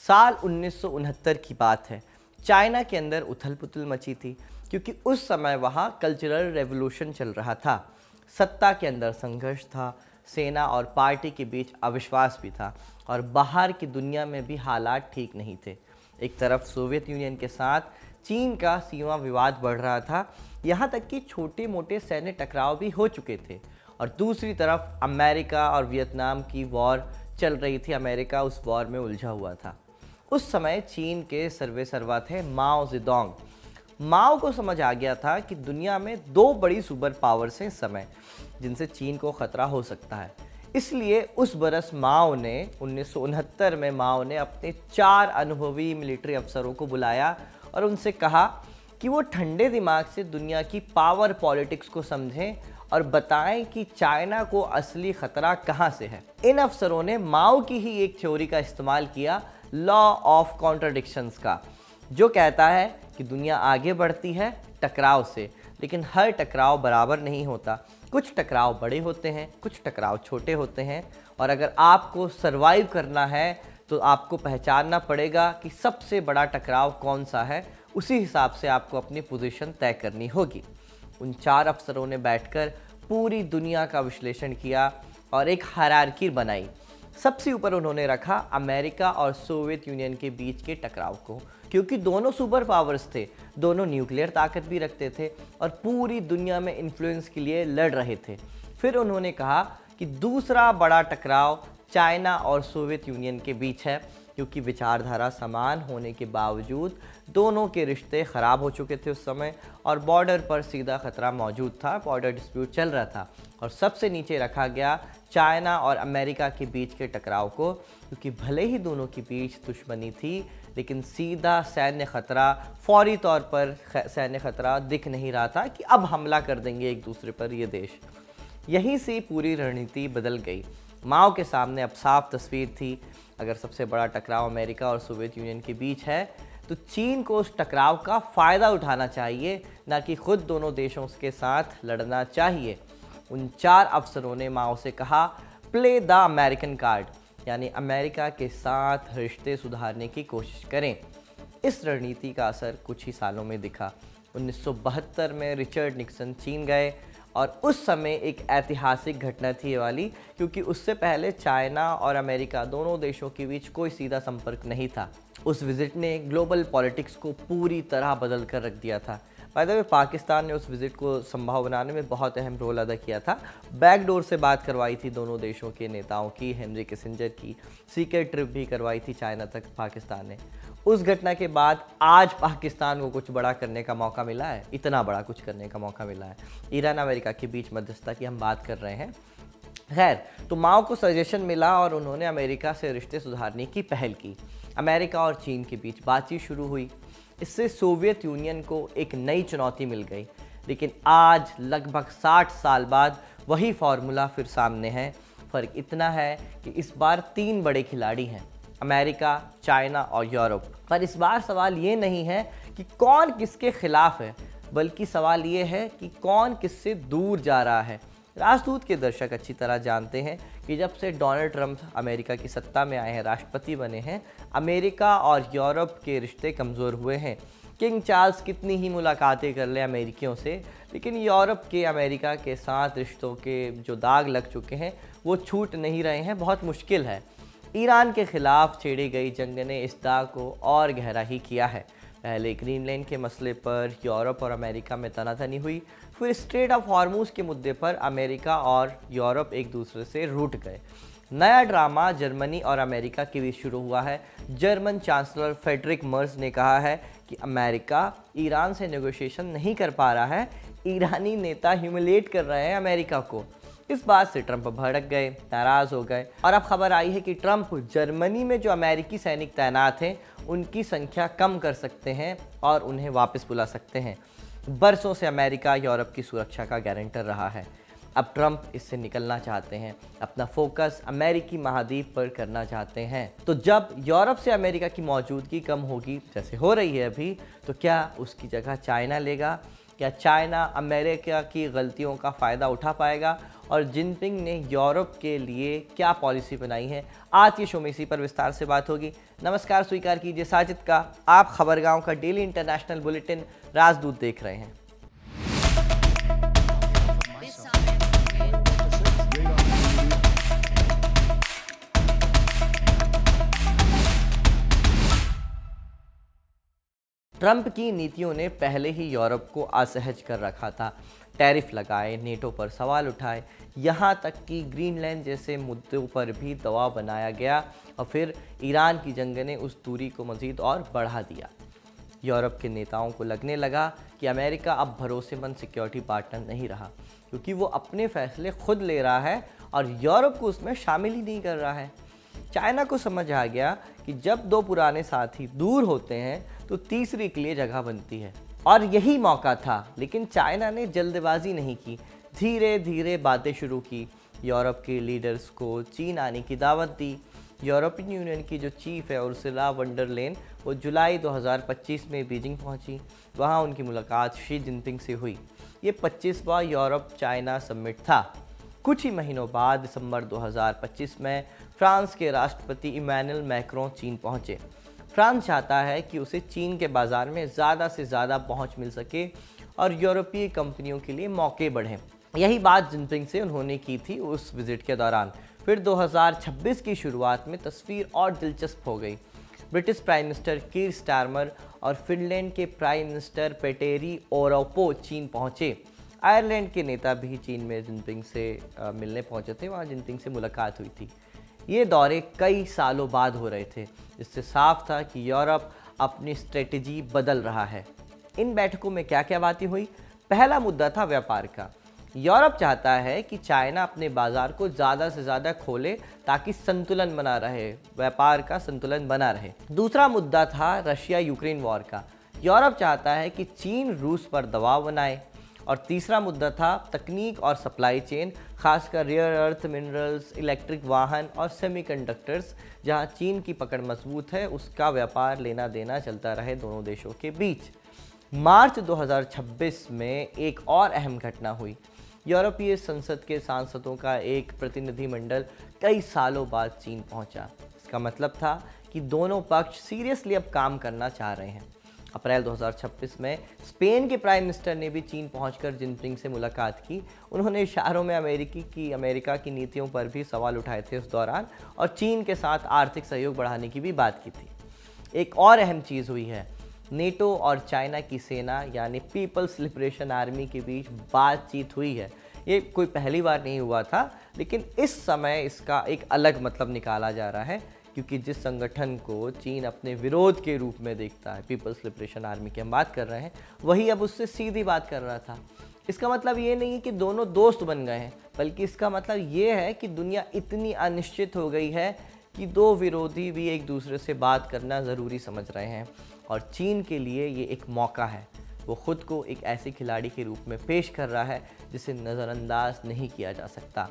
साल 1969 की बात है। चाइना के अंदर उथल पुथल मची थी क्योंकि उस समय वहाँ कल्चरल रेवोल्यूशन चल रहा था। सत्ता के अंदर संघर्ष था, सेना और पार्टी के बीच अविश्वास भी था और बाहर की दुनिया में भी हालात ठीक नहीं थे। एक तरफ सोवियत यूनियन के साथ चीन का सीमा विवाद बढ़ रहा था, यहाँ तक कि छोटे मोटे सैन्य टकराव भी हो चुके थे, और दूसरी तरफ अमेरिका और वियतनाम की वॉर चल रही थी। अमेरिका उस वॉर में उलझा हुआ था। उस समय चीन के सर्वेसर्वा थे माओ जेडोंग। माओ को समझ आ गया था कि दुनिया में दो बड़ी सुपर पावर्स हैं इस समय जिनसे चीन को खतरा हो सकता है। इसलिए उस बरस माओ ने 1969 में माओ ने अपने 4 अनुभवी मिलिट्री अफसरों को बुलाया और उनसे कहा कि वो ठंडे दिमाग से दुनिया की पावर पॉलिटिक्स को समझें और बताएं कि चाइना को असली खतरा कहाँ से है। इन अफसरों ने माओ की ही एक थ्योरी का इस्तेमाल किया, लॉ ऑफ कॉन्ट्रडिक्शंस का, जो कहता है कि दुनिया आगे बढ़ती है टकराव से, लेकिन हर टकराव बराबर नहीं होता। कुछ टकराव बड़े होते हैं, कुछ टकराव छोटे होते हैं, और अगर आपको सरवाइव करना है तो आपको पहचानना पड़ेगा कि सबसे बड़ा टकराव कौन सा है। उसी हिसाब से आपको अपनी पोजीशन तय करनी होगी। उन 4 अफसरों ने बैठकर पूरी दुनिया का विश्लेषण किया और एक हायरार्की बनाई। सबसे ऊपर उन्होंने रखा अमेरिका और सोवियत यूनियन के बीच के टकराव को, क्योंकि दोनों सुपर पावर्स थे, दोनों न्यूक्लियर ताकत भी रखते थे और पूरी दुनिया में इन्फ्लुएंस के लिए लड़ रहे थे। फिर उन्होंने कहा कि दूसरा बड़ा टकराव चाइना और सोवियत यूनियन के बीच है, क्योंकि विचारधारा समान होने के बावजूद दोनों के रिश्ते ख़राब हो चुके थे उस समय, और बॉर्डर पर सीधा खतरा मौजूद था, बॉर्डर डिस्प्यूट चल रहा था। और सबसे नीचे रखा गया चाइना और अमेरिका के बीच के टकराव को, क्योंकि भले ही दोनों के बीच दुश्मनी थी, लेकिन सीधा सैन्य खतरा, फौरी तौर पर सैन्य खतरा दिख नहीं रहा था कि अब हमला कर देंगे एक दूसरे पर ये देश। यहीं से पूरी रणनीति बदल गई। माओ के सामने अब साफ तस्वीर थी, अगर सबसे बड़ा टकराव अमेरिका और सोवियत यूनियन के बीच है तो चीन को उस टकराव का फ़ायदा उठाना चाहिए, ना कि खुद दोनों देशों के साथ लड़ना चाहिए। उन 4 अफसरों ने माओ से कहा, प्ले द अमेरिकन कार्ड, यानी अमेरिका के साथ रिश्ते सुधारने की कोशिश करें। इस रणनीति का असर कुछ ही सालों में दिखा। 1972 में रिचर्ड निक्सन चीन गए और उस समय एक ऐतिहासिक घटना थी ये वाली, क्योंकि उससे पहले चाइना और अमेरिका दोनों देशों के बीच कोई सीधा संपर्क नहीं था। उस विज़िट ने ग्लोबल पॉलिटिक्स को पूरी तरह बदल कर रख दिया था। बाय द वे, पाकिस्तान ने उस विज़िट को संभव बनाने में बहुत अहम रोल अदा किया था। बैकडोर से बात करवाई थी दोनों देशों के नेताओं की, हेनरी किसिंजर की सीक्रेट ट्रिप भी करवाई थी चाइना तक पाकिस्तान ने। उस घटना के बाद आज पाकिस्तान को कुछ बड़ा करने का मौका मिला है, इतना बड़ा कुछ करने का मौका मिला है। ईरान अमेरिका के बीच मध्यस्थता की हम बात कर रहे हैं। खैर, तो माओ को सजेशन मिला और उन्होंने अमेरिका से रिश्ते सुधारने की पहल की। अमेरिका और चीन के बीच बातचीत शुरू हुई। इससे सोवियत यूनियन को एक नई चुनौती मिल गई, लेकिन आज लगभग 60 साल बाद वही फॉर्मूला फिर सामने है। फ़र्क इतना है कि इस बार 3 बड़े खिलाड़ी हैं, अमेरिका, चाइना और यूरोप। पर इस बार सवाल ये नहीं है कि कौन किसके खिलाफ है, बल्कि सवाल ये है कि कौन किससे दूर जा रहा है। राजदूत के दर्शक अच्छी तरह जानते हैं कि जब से डोनाल्ड ट्रंप अमेरिका की सत्ता में आए हैं, राष्ट्रपति बने हैं, अमेरिका और यूरोप के रिश्ते कमज़ोर हुए हैं। किंग चार्ल्स कितनी ही मुलाकातें कर लें अमेरिकियों से, लेकिन यूरोप के अमेरिका के साथ रिश्तों के जो दाग लग चुके हैं वो छूट नहीं रहे हैं, बहुत मुश्किल है। ईरान के खिलाफ छेड़ी गई जंग ने इस दाग को और गहरा ही किया है। पहले ग्रीनलैंड के मसले पर यूरोप और अमेरिका में तनातनी हुई, फिर स्ट्रेट ऑफ हॉर्मूज के मुद्दे पर अमेरिका और यूरोप एक दूसरे से रूठ गए। नया ड्रामा जर्मनी और अमेरिका के बीच शुरू हुआ है। जर्मन चांसलर फ्रेडरिक मर्ज ने कहा है कि अमेरिका ईरान से नेगोशिएशन नहीं कर पा रहा है, ईरानी नेता ह्यूमिलिएट कर रहे हैं अमेरिका को। इस बात से ट्रंप भड़क गए, नाराज़ हो गए, और अब खबर आई है कि ट्रंप जर्मनी में जो अमेरिकी सैनिक तैनात हैं उनकी संख्या कम कर सकते हैं और उन्हें वापस बुला सकते हैं। बरसों से अमेरिका यूरोप की सुरक्षा का गारंटर रहा है। अब ट्रंप इससे निकलना चाहते हैं, अपना फोकस अमेरिकी महाद्वीप पर करना चाहते हैं। तो जब यूरोप से अमेरिका की मौजूदगी कम होगी, जैसे हो रही है अभी, तो क्या उसकी जगह चाइना लेगा? क्या चाइना अमेरिका की गलतियों का फ़ायदा उठा पाएगा और जिनपिंग ने यूरोप के लिए क्या पॉलिसी बनाई है? आज के शो में इसी पर विस्तार से बात होगी। नमस्कार, स्वीकार कीजिए साजिद का। आप खबरगांव का डेली इंटरनेशनल बुलेटिन राजदूत देख रहे हैं। ट्रंप की नीतियों ने पहले ही यूरोप को असहज कर रखा था। टैरिफ लगाए, नेटो पर सवाल उठाए, यहाँ तक कि ग्रीनलैंड जैसे मुद्दों पर भी दबाव बनाया गया और फिर ईरान की जंग ने उस दूरी को मज़ीद और बढ़ा दिया। यूरोप के नेताओं को लगने लगा कि अमेरिका अब भरोसेमंद सिक्योरिटी पार्टनर नहीं रहा, क्योंकि वो अपने फैसले खुद ले रहा है और यूरोप को उसमें शामिल ही नहीं कर रहा है। चाइना को समझ आ गया कि जब दो पुराने साथी दूर होते हैं तो तीसरी के लिए जगह बनती है, और यही मौका था। लेकिन चाइना ने जल्दबाजी नहीं की, धीरे धीरे बातें शुरू की। यूरोप के लीडर्स को चीन आने की दावत दी। यूरोपियन यूनियन की जो चीफ है उर्सुला वॉन डर लेन, वो जुलाई 2025 में बीजिंग पहुंची। वहां उनकी मुलाकात शी जिनपिंग से हुई। ये 25वां यूरोप चाइना समिट था। कुछ ही महीनों बाद दिसंबर 2025 में फ्रांस के राष्ट्रपति इमैनुअल मैक्रों चीन पहुंचे। फ्रांस चाहता है कि उसे चीन के बाज़ार में ज़्यादा से ज़्यादा पहुंच मिल सके और यूरोपीय कंपनियों के लिए मौके बढ़ें। यही बात जिनपिंग से उन्होंने की थी उस विज़िट के दौरान। फिर 2026 की शुरुआत में तस्वीर और दिलचस्प हो गई। ब्रिटिश प्राइम मिनिस्टर कीर स्टारमर और फिनलैंड के प्राइम मिनिस्टर पेटेरी ओरपो चीन पहुँचे। आयरलैंड के नेता भी चीन में जिनपिंग से मिलने पहुँचे थे। वहाँ जिनपिंग से मुलाकात हुई थी। ये दौरे कई सालों बाद हो रहे थे, जिससे साफ था कि यूरोप अपनी स्ट्रेटजी बदल रहा है। इन बैठकों में क्या क्या बातें हुई? पहला मुद्दा था व्यापार का। यूरोप चाहता है कि चाइना अपने बाजार को ज़्यादा से ज़्यादा खोले ताकि संतुलन बना रहे, व्यापार का संतुलन बना रहे। दूसरा मुद्दा था रशिया यूक्रेन वॉर का। यूरोप चाहता है कि चीन रूस पर दबाव बनाए। और तीसरा मुद्दा था तकनीक और सप्लाई चेन, खासकर रेयर अर्थ मिनरल्स, इलेक्ट्रिक वाहन और सेमीकंडक्टर्स। जहां चीन की पकड़ मजबूत है, उसका व्यापार लेना देना चलता रहे दोनों देशों के बीच। मार्च 2026 में एक और अहम घटना हुई। यूरोपीय संसद के सांसदों का एक प्रतिनिधिमंडल कई सालों बाद चीन पहुंचा। इसका मतलब था कि दोनों पक्ष सीरियसली अब काम करना चाह रहे हैं। अप्रैल 2026 में स्पेन के प्राइम मिनिस्टर ने भी चीन पहुंचकर जिनपिंग से मुलाकात की। उन्होंने इशारों में अमेरिका की नीतियों पर भी सवाल उठाए थे उस दौरान, और चीन के साथ आर्थिक सहयोग बढ़ाने की भी बात की थी। एक और अहम चीज़ हुई है, नेटो और चाइना की सेना यानी पीपल्स लिबरेशन आर्मी के बीच बातचीत हुई है। ये कोई पहली बार नहीं हुआ था, लेकिन इस समय इसका एक अलग मतलब निकाला जा रहा है, क्योंकि जिस संगठन को चीन अपने विरोध के रूप में देखता है, पीपल्स लिबरेशन आर्मी की हम बात कर रहे हैं, वही अब उससे सीधी बात कर रहा था। इसका मतलब ये नहीं कि दोनों दोस्त बन गए हैं, बल्कि इसका मतलब ये है कि दुनिया इतनी अनिश्चित हो गई है कि दो विरोधी भी एक दूसरे से बात करना ज़रूरी समझ रहे हैं। और चीन के लिए ये एक मौका है। वो खुद को एक ऐसे खिलाड़ी के रूप में पेश कर रहा है जिसे नज़रअंदाज नहीं किया जा सकता।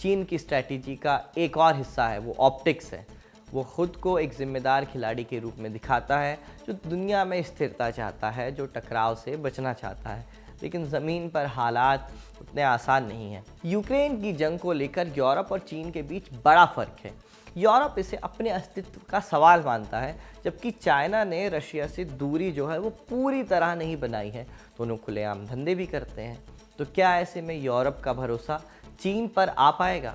चीन की स्ट्रैटेजी का एक और हिस्सा है, वो ऑप्टिक्स है। वो खुद को एक जिम्मेदार खिलाड़ी के रूप में दिखाता है, जो दुनिया में स्थिरता चाहता है, जो टकराव से बचना चाहता है। लेकिन ज़मीन पर हालात उतने आसान नहीं हैं। यूक्रेन की जंग को लेकर यूरोप और चीन के बीच बड़ा फ़र्क है। यूरोप इसे अपने अस्तित्व का सवाल मानता है, जबकि चाइना ने रशिया से दूरी जो है वो पूरी तरह नहीं बनाई है। दोनों खुलेआम धंधे भी करते हैं। तो क्या ऐसे में यूरोप का भरोसा चीन पर आ पाएगा?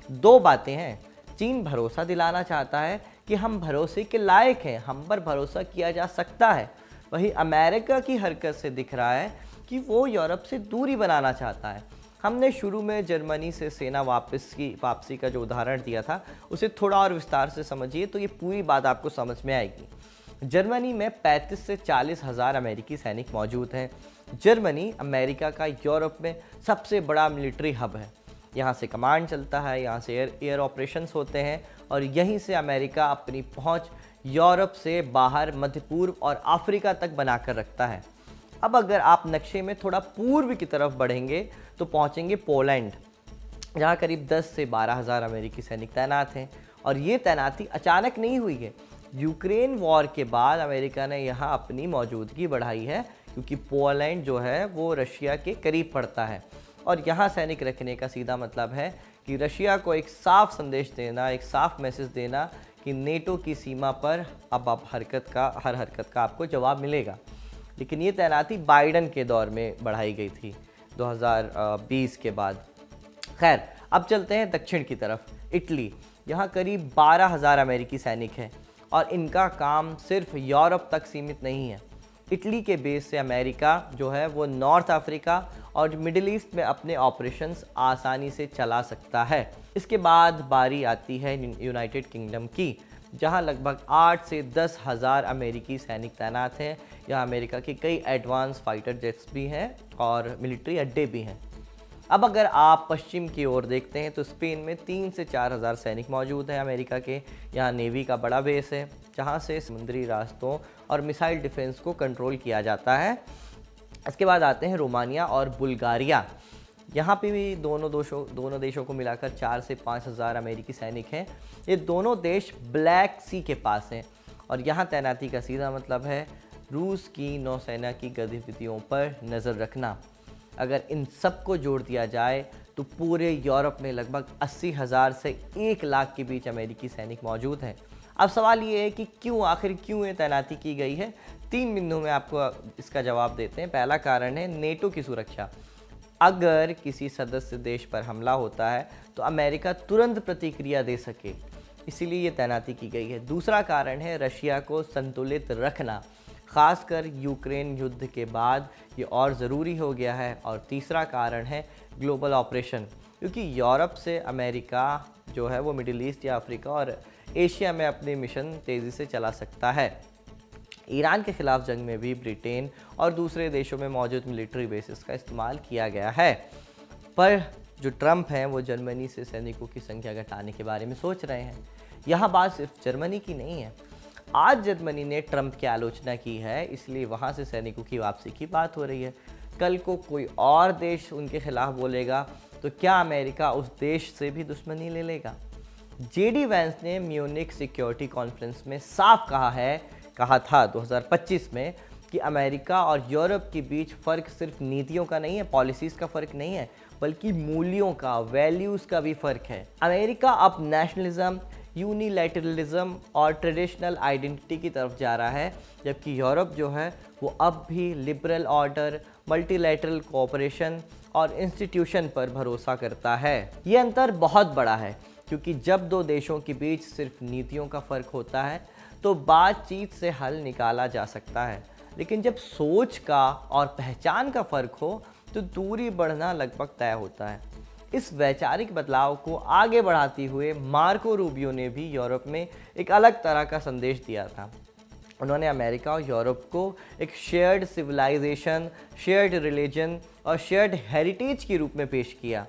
दो बातें हैं। चीन भरोसा दिलाना चाहता है कि हम भरोसे के लायक हैं, हम पर भरोसा किया जा सकता है। वहीं अमेरिका की हरकत से दिख रहा है कि वो यूरोप से दूरी बनाना चाहता है। हमने शुरू में जर्मनी से सेना वापसी का जो उदाहरण दिया था, उसे थोड़ा और विस्तार से समझिए तो ये पूरी बात आपको समझ में आएगी। जर्मनी में 35 से 40 हज़ार अमेरिकी सैनिक मौजूद हैं। जर्मनी अमेरिका का यूरोप में सबसे बड़ा मिलिट्री हब है। यहाँ से कमांड चलता है, यहाँ से एयर ऑपरेशंस होते हैं, और यहीं से अमेरिका अपनी पहुँच यूरोप से बाहर मध्य पूर्व और अफ्रीका तक बनाकर रखता है। अब अगर आप नक्शे में थोड़ा पूर्व की तरफ बढ़ेंगे तो पहुँचेंगे पोलैंड, जहाँ करीब 10 से 12 हज़ार अमेरिकी सैनिक तैनात हैं। और ये तैनाती अचानक नहीं हुई है। यूक्रेन वॉर के बाद अमेरिका ने यहाँ अपनी मौजूदगी बढ़ाई है, क्योंकि पोलैंड जो है वो रशिया के करीब पड़ता है और यहाँ सैनिक रखने का सीधा मतलब है कि रशिया को एक साफ संदेश देना, एक साफ मैसेज देना कि नेटो की सीमा पर अब आप हर हरकत का आपको जवाब मिलेगा। लेकिन ये तैनाती बाइडन के दौर में बढ़ाई गई थी 2020 के बाद। खैर, अब चलते हैं दक्षिण की तरफ, इटली। यहाँ करीब 12,000 अमेरिकी सैनिक हैं और इनका काम सिर्फ यूरोप तक सीमित नहीं है। इटली के बेस से अमेरिका जो है वो नॉर्थ अफ्रीका और मिडिल ईस्ट में अपने ऑपरेशंस आसानी से चला सकता है। इसके बाद बारी आती है यूनाइटेड किंगडम की, जहां लगभग 8 से 10,000 अमेरिकी सैनिक तैनात हैं। यहाँ अमेरिका के कई एडवांस फाइटर जेट्स भी हैं और मिलिट्री अड्डे भी हैं। अब अगर आप पश्चिम की ओर देखते हैं तो स्पेन में 3 से 4,000 सैनिक मौजूद हैं अमेरिका के। यहाँ नेवी का बड़ा बेस है, जहाँ से समुद्री रास्तों और मिसाइल डिफेंस को कंट्रोल किया जाता है। इसके बाद आते हैं रोमानिया और बुल्गारिया। यहाँ पे भी दोनों देशों को मिलाकर 4 से 5,000 अमेरिकी सैनिक हैं। ये दोनों देश ब्लैक सी के पास हैं और यहाँ तैनाती का सीधा मतलब है रूस की नौसेना की गतिविधियों पर नज़र रखना। अगर इन सब को जोड़ दिया जाए तो पूरे यूरोप में लगभग 80,000 से 1 लाख के बीच अमेरिकी सैनिक मौजूद हैं। अब सवाल ये है कि आखिर क्यों ये तैनाती की गई है। 3 बिंदुओं में आपको इसका जवाब देते हैं। पहला कारण है नेटो की सुरक्षा। अगर किसी सदस्य देश पर हमला होता है तो अमेरिका तुरंत प्रतिक्रिया दे सके, इसीलिए ये तैनाती की गई है। दूसरा कारण है रशिया को संतुलित रखना, खासकर यूक्रेन युद्ध के बाद ये और ज़रूरी हो गया है। और तीसरा कारण है ग्लोबल ऑपरेशन, क्योंकि यूरोप से अमेरिका जो है वो मिडिल ईस्ट या अफ्रीका और एशिया में अपने मिशन तेज़ी से चला सकता है। ईरान के ख़िलाफ़ जंग में भी ब्रिटेन और दूसरे देशों में मौजूद मिलिट्री बेसिस का इस्तेमाल किया गया है। पर जो ट्रंप हैं वो जर्मनी से सैनिकों की संख्या घटाने के बारे में सोच रहे हैं। यहाँ बात सिर्फ जर्मनी की नहीं है। आज जर्मनी ने ट्रंप की आलोचना की है, इसलिए वहाँ से सैनिकों की वापसी की बात हो रही है। कल को कोई और देश उनके खिलाफ बोलेगा तो क्या अमेरिका उस देश से भी दुश्मनी ले लेगा। जेडी वैंस ने म्यूनिख सिक्योरिटी कॉन्फ्रेंस में साफ कहा था 2025 में कि अमेरिका और यूरोप के बीच फ़र्क सिर्फ नीतियों का नहीं है, पॉलिसीज़ का फ़र्क नहीं है, बल्कि मूल्यों का, वैल्यूज़ का भी फ़र्क है। अमेरिका अब नेशनलिज्म, यूनिलैटरलिज्म और ट्रेडिशनल आइडेंटिटी की तरफ जा रहा है, जबकि यूरोप जो है वो अब भी लिबरल ऑर्डर, मल्टीलैटरल कोऑपरेशन और इंस्टीट्यूशन पर भरोसा करता है। ये अंतर बहुत बड़ा है, क्योंकि जब दो देशों के बीच सिर्फ नीतियों का फ़र्क होता है तो बातचीत से हल निकाला जा सकता है, लेकिन जब सोच का और पहचान का फ़र्क हो तो दूरी बढ़ना लगभग तय होता है। इस वैचारिक बदलाव को आगे बढ़ाते हुए मार्को रूबियो ने भी यूरोप में एक अलग तरह का संदेश दिया था। उन्होंने अमेरिका और यूरोप को एक शेयर्ड सिविलाइजेशन, शेयर्ड रिलीजन और शेयर्ड हेरिटेज के रूप में पेश किया।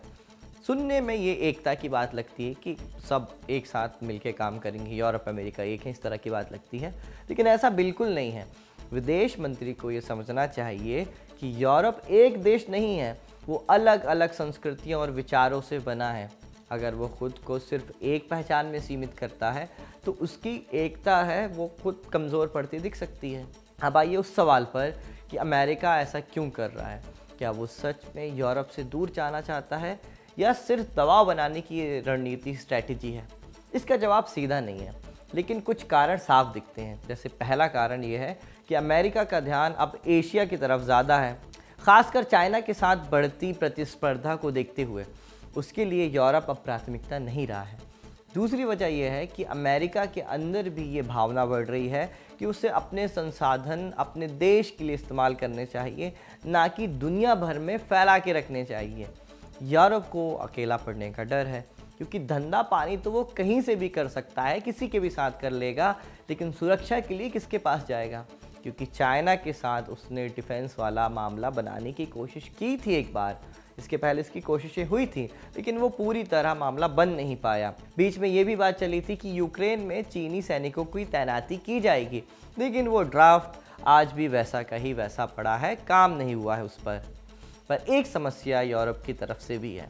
सुनने में ये एकता की बात लगती है कि सब एक साथ मिलकर काम करेंगे, यूरोप अमेरिका एक है, इस तरह की बात लगती है, लेकिन ऐसा बिल्कुल नहीं है। विदेश मंत्री को ये समझना चाहिए कि यूरोप एक देश नहीं है, वो अलग अलग संस्कृतियों और विचारों से बना है। अगर वो खुद को सिर्फ एक पहचान में सीमित करता है तो उसकी एकता है वो खुद कमज़ोर पड़ती दिख सकती है। अब आइए उस सवाल पर कि अमेरिका ऐसा क्यों कर रहा है। क्या वो सच में यूरोप से दूर जाना चाहता है या सिर्फ दबाव बनाने की रणनीति स्ट्रैटेजी है? इसका जवाब सीधा नहीं है, लेकिन कुछ कारण साफ दिखते हैं। जैसे पहला कारण ये है कि अमेरिका का ध्यान अब एशिया की तरफ ज़्यादा है, खासकर चाइना के साथ बढ़ती प्रतिस्पर्धा को देखते हुए। उसके लिए यूरोप अब प्राथमिकता नहीं रहा है। दूसरी वजह यह है कि अमेरिका के अंदर भी ये भावना बढ़ रही है कि उसे अपने संसाधन अपने देश के लिए इस्तेमाल करने चाहिए, ना कि दुनिया भर में फैला के रखने चाहिए। यूरोप को अकेला पड़ने का डर है, क्योंकि धंधा पानी तो वो कहीं से भी कर सकता है, किसी के भी साथ कर लेगा, लेकिन सुरक्षा के लिए किसके पास जाएगा? क्योंकि चाइना के साथ उसने डिफेंस वाला मामला बनाने की कोशिश की थी एक बार, इसके पहले इसकी कोशिशें हुई थी, लेकिन वो पूरी तरह मामला बन नहीं पाया। बीच में ये भी बात चली थी कि यूक्रेन में चीनी सैनिकों की तैनाती की जाएगी, लेकिन वो ड्राफ्ट आज भी वैसा का ही वैसा पड़ा है, काम नहीं हुआ है उस पर। एक समस्या यूरोप की तरफ से भी है।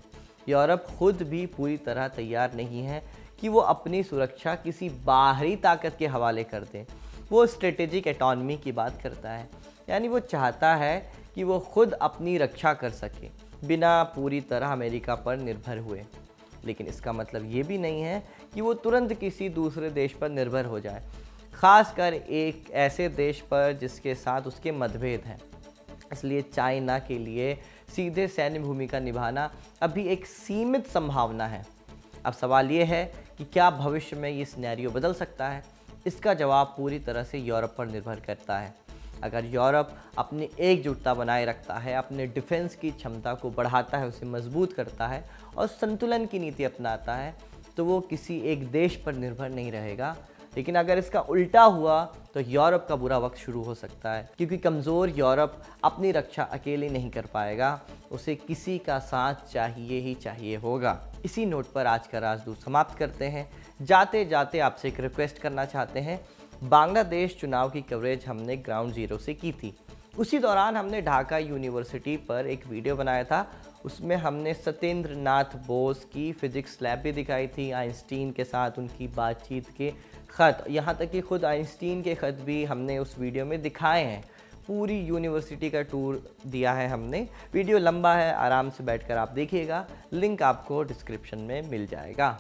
यूरोप खुद भी पूरी तरह तैयार नहीं है कि वो अपनी सुरक्षा किसी बाहरी ताकत के हवाले कर दे। वो स्ट्रेटेजिक एटॉनमी की बात करता है, यानी वो चाहता है कि वो खुद अपनी रक्षा कर सके बिना पूरी तरह अमेरिका पर निर्भर हुए। लेकिन इसका मतलब ये भी नहीं है कि वो तुरंत किसी दूसरे देश पर निर्भर हो जाए, खासकर एक ऐसे देश पर जिसके साथ उसके मतभेद हैं। इसलिए चाइना के लिए सीधे सैन्य भूमिका निभाना अभी एक सीमित संभावना है। अब सवाल ये है कि क्या भविष्य में ये सिनेरियो बदल सकता है? इसका जवाब पूरी तरह से यूरोप पर निर्भर करता है। अगर यूरोप अपनी एकजुटता बनाए रखता है, अपने डिफेंस की क्षमता को बढ़ाता है, उसे मजबूत करता है और संतुलन की नीति अपनाता है, तो वो किसी एक देश पर निर्भर नहीं रहेगा। लेकिन अगर इसका उल्टा हुआ तो यूरोप का बुरा वक्त शुरू हो सकता है, क्योंकि कमज़ोर यूरोप अपनी रक्षा अकेले नहीं कर पाएगा, उसे किसी का साथ चाहिए ही चाहिए होगा। इसी नोट पर आज का राजदूत समाप्त करते हैं। जाते जाते आपसे एक रिक्वेस्ट करना चाहते हैं। बांग्लादेश चुनाव की कवरेज हमने ग्राउंड ज़ीरो से की थी। उसी दौरान हमने ढाका यूनिवर्सिटी पर एक वीडियो बनाया था। उसमें हमने सत्येंद्र नाथ बोस की फिजिक्स लैब भी दिखाई थी, आइंस्टीन के साथ उनकी बातचीत के ख़त, यहाँ तक कि खुद आइंस्टीन के ख़त भी हमने उस वीडियो में दिखाए हैं। पूरी यूनिवर्सिटी का टूर दिया है हमने। वीडियो लंबा है, आराम से बैठकर आप देखिएगा, लिंक आपको डिस्क्रिप्शन में मिल जाएगा।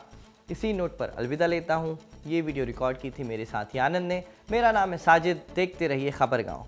इसी नोट पर अलविदा लेता हूँ। ये वीडियो रिकॉर्ड की थी मेरे साथी आनंद ने। मेरा नाम है साजिद। देखते रहिए खबरगांव।